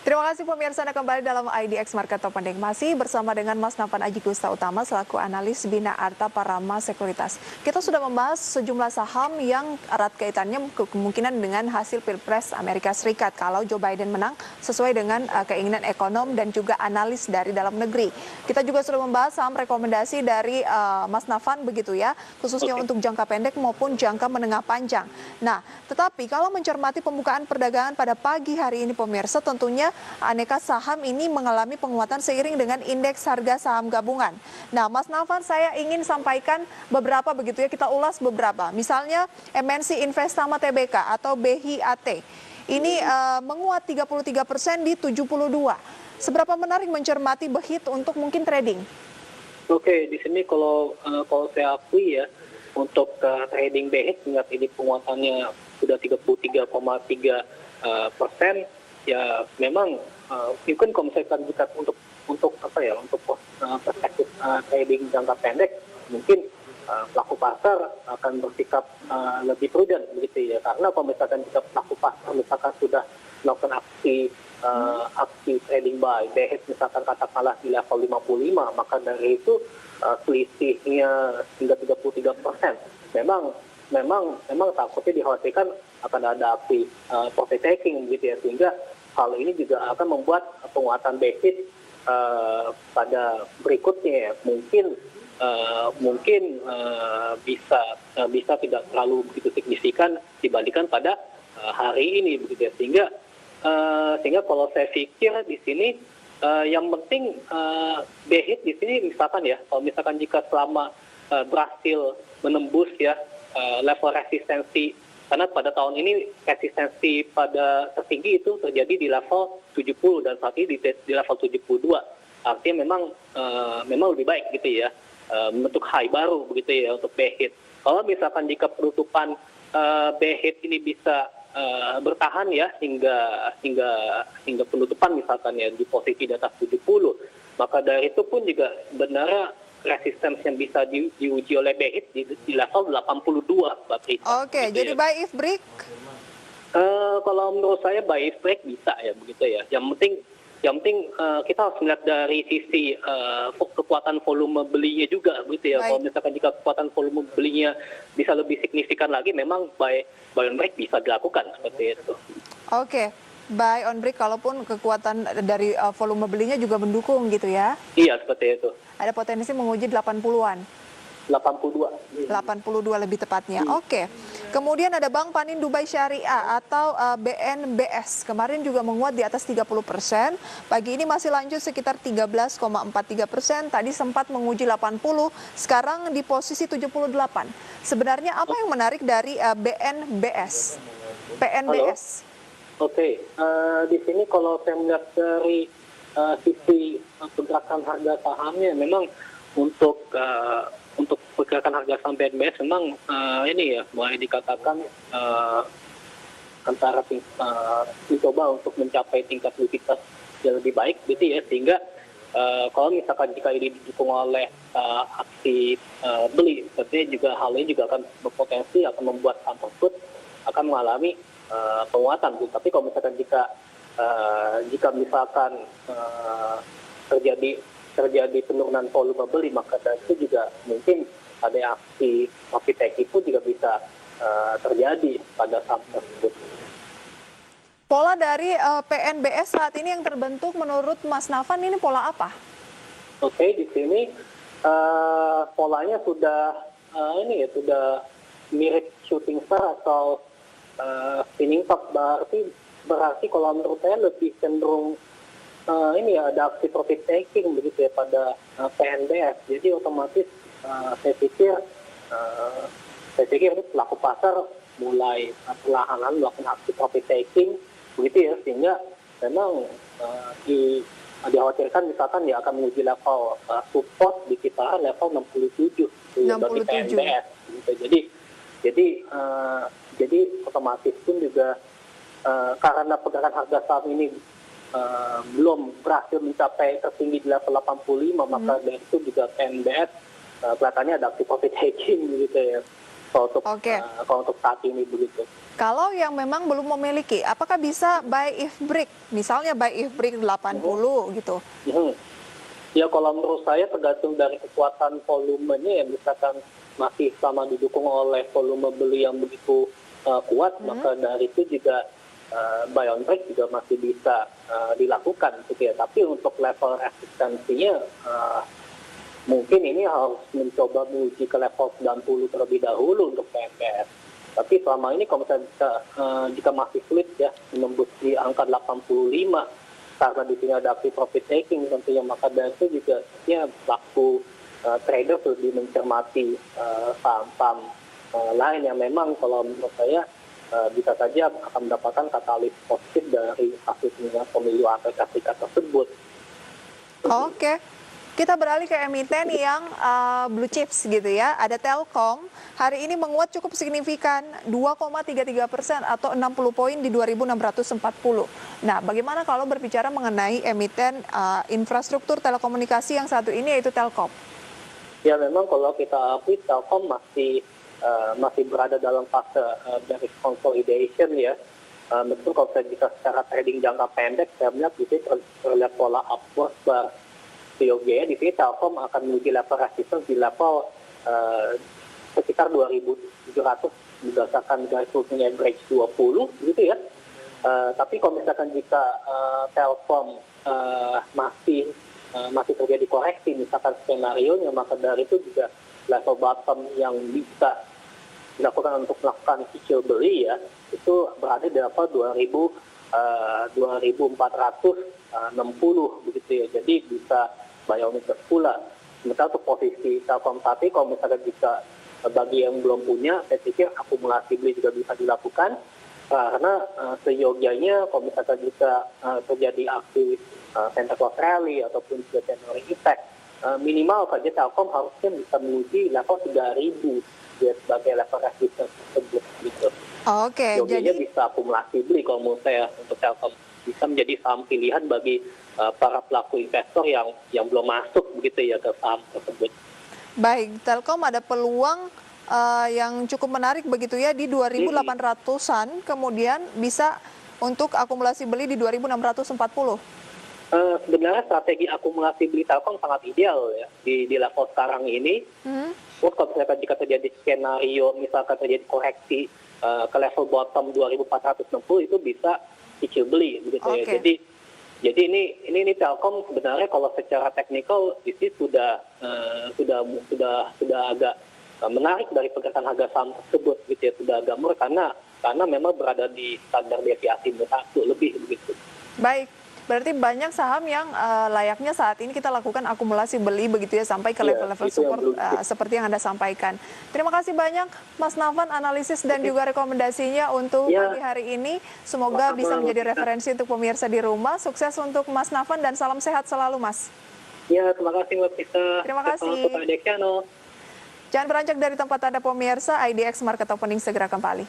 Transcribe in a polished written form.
Terima kasih pemirsa, Anda kembali dalam IDX Market Opening. Masih bersama dengan Mas Nafan Aji Gusta Utama selaku analis Bina Arta Parama Sekuritas. Kita sudah membahas sejumlah saham yang erat kaitannya kemungkinan dengan hasil Pilpres Amerika Serikat kalau Joe Biden menang sesuai dengan keinginan ekonom dan juga analis dari dalam negeri. Kita juga sudah membahas saham rekomendasi dari Mas Nafan begitu ya, khususnya untuk jangka pendek maupun jangka menengah panjang. Nah, tetapi kalau mencermati pembukaan perdagangan pada pagi hari ini pemirsa, tentunya aneka saham ini mengalami penguatan seiring dengan indeks harga saham gabungan. Nah, Mas Nafan, saya ingin sampaikan beberapa begitu ya, kita ulas beberapa. Misalnya MNC Investama Tbk atau BHIAT. Ini menguat 33% di 72. Seberapa menarik mencermati BHIT untuk mungkin trading? Oke, di sini kalau saya akui ya, untuk trading BHIT ingat ini penguatannya sudah 33,3%. Ya memang mungkin kalau misalkan jika untuk perspektif trading jangka pendek mungkin pelaku pasar akan bersikap lebih prudent begitu ya, karena kalau misalkan jika pelaku pasar misalkan sudah melakukan aksi trading buy BHIT misalkan katakanlah di level 55, maka dari itu selisihnya hingga 33%. Memang takutnya dikhawatirkan akan ada aksi profit taking begitu ya, sehingga hal ini juga akan membuat penguatan BHIT pada berikutnya ya, mungkin bisa tidak terlalu begitu signifikan dibandingkan pada hari ini begitu ya, sehingga kalau saya pikir di sini yang penting BHIT di sini misalkan ya, kalau misalkan jika selama berhasil menembus ya level resistensi, karena pada tahun ini resistensi pada tertinggi itu terjadi di level 70 dan saat ini di level 72. Artinya memang lebih baik gitu ya, membentuk high baru begitu ya untuk BHIT. Kalau misalkan jika penutupan BHIT ini bisa bertahan ya hingga penutupan misalkan ya di posisi di atas 70, maka dari itu pun juga sebenarnya resistance yang bisa diuji oleh BHIT di level 82, Mbak Prita. Oke, gitu jadi ya. buy if break? Kalau menurut saya buy if break bisa ya begitu ya. Yang penting kita harus melihat dari sisi kekuatan volume belinya juga begitu ya. Kalau misalkan jika kekuatan volume belinya bisa lebih signifikan lagi, memang buy on break bisa dilakukan seperti itu. Oke, buy on break kalaupun kekuatan dari volume belinya juga mendukung gitu ya? Iya, seperti itu. Ada potensi menguji 80-an. 82 lebih tepatnya. Oke. Kemudian ada Bank Panin Dubai Syariah atau BNBS. Kemarin juga menguat di atas 30%. Pagi ini masih lanjut sekitar 13,43%. Tadi sempat menguji 80, sekarang di posisi 78. Sebenarnya apa yang menarik dari BNBS? PNBS? Oke. Di sini kalau saya melihat dari sisi pergerakan harga sahamnya, memang untuk pergerakan harga saham BNBS memang ini ya boleh dikatakan antara mencoba untuk mencapai tingkat likuiditas yang lebih baik gitu ya, sehingga kalau misalkan jika ini didukung oleh aksi beli, sepertinya juga hal ini juga akan berpotensi akan membuat saham tersebut akan mengalami penguatan. Tapi kalau misalkan jika misalkan terjadi penurunan volume beli, maka dari itu juga mungkin ada aksi profit taking pun juga bisa terjadi pada saham tersebut. Pola dari PNBS saat ini yang terbentuk menurut Mas Nafan ini pola apa? Oke, di sini polanya sudah sudah mirip shooting star atau spinning top, berarti kalau menurut saya lebih cenderung ada aksi profit taking begitu ya pada PNBS. Jadi otomatis saya pikir pelaku pasar mulai perlahan-lahan melakukan aksi profit taking begitu ya, sehingga memang dikhawatirkan misalkan dia akan menuju level support di kisaran level 67 bagi PNBS gitu. Jadi otomatis pun juga karena pergerakan harga saham ini belum berhasil mencapai tertinggi di level 85, maka dari itu juga PNBS kelihatannya ada aksi profit taking gitu ya. Oke. Kalau untuk saat ini begitu. Kalau yang memang belum memiliki, apakah bisa buy if break? Misalnya buy if break 80 gitu. Mhm. Ya kalau menurut saya tergantung dari kekuatan volumenya ya, misalkan masih sama didukung oleh volume beli yang begitu kuat, maka dari itu juga buy on break juga masih bisa dilakukan gitu ya. Tapi untuk level resistensinya mungkin ini harus mencoba menuju ke level 90 terlebih dahulu untuk PMBS. Tapi selama ini kalau misalnya jika masih sulit ya menembus di angka 85 karena di sini ada aksi profit taking tentunya, maka dari itu juga ya pelaku trader lebih mencermati saham-saham lain yang memang kalau menurut saya bisa saja akan mendapatkan katalis positif dari kasusnya pemilu Amerika Serikat tersebut. Oke. Kita beralih ke emiten yang blue chips gitu ya. Ada Telkom, hari ini menguat cukup signifikan 2,33% atau 60 poin di 2.640. Nah, bagaimana kalau berbicara mengenai emiten infrastruktur telekomunikasi yang satu ini yaitu Telkom? Ya memang kalau kita akui Telkom masih berada dalam fase dari consolidation ya. Meskipun kalau saya bisa secara trading jangka pendek, saya melihat di sini terlihat pola upward bar. Yoga di sini Telkom akan menuju level resistance di level sekitar 2.700 berdasarkan garis moving average 20 gitu ya. Tapi kalau misalkan jika Telkom masih terjadi koreksi misalkan skenario nya, maka dari itu juga level bottom yang bisa dilakukan untuk melakukan cicil beli ya itu berada di level 2.460 begitu ya. Jadi bisa buy on break pula. Sementara untuk posisi Telkom tadi, kalau misalnya bisa bagi yang belum punya, saya pikir akumulasi beli juga bisa dilakukan. Karena seyogianya kalau misalnya bisa terjadi aksi Santa Claus Rally ataupun juga January Effect, minimal saja Telkom harusnya bisa menuju level 3.000 ya, sebagai level resistance tersebut gitu. Oke, Yogianya jadi bisa akumulasi beli kalau menurut saya untuk Telkom. Bisa menjadi saham pilihan bagi para pelaku investor yang belum masuk begitu ya ke saham tersebut. baik, Telkom ada peluang yang cukup menarik begitu ya di 2.800-an, kemudian bisa untuk akumulasi beli di 2.640. Sebenarnya strategi akumulasi beli Telkom sangat ideal ya di level sekarang ini. Terus kalau misalkan jika terjadi skenario misalkan terjadi koreksi ke level bottom 2.460 itu bisa cicil beli begitu ya. Jadi ini Telkom sebenarnya kalau secara teknikal ini sudah agak menarik dari pergerakan harga saham tersebut gitu ya, sudah agak murah karena memang berada di standar deviasi 1 lebih begitu. Baik, berarti banyak saham yang layaknya saat ini kita lakukan akumulasi beli begitu ya sampai ke level-level support seperti yang Anda sampaikan. Terima kasih banyak Mas Nafan analisis dan juga rekomendasinya untuk pagi hari ini. Semoga bisa menjadi referensi untuk pemirsa di rumah. Sukses untuk Mas Nafan dan salam sehat selalu Mas. Ya, terima kasih Mbak Pita. Terima kasih. Jangan Jangan beranjak dari tempat Anda pemirsa, IDX Market Opening segera kembali.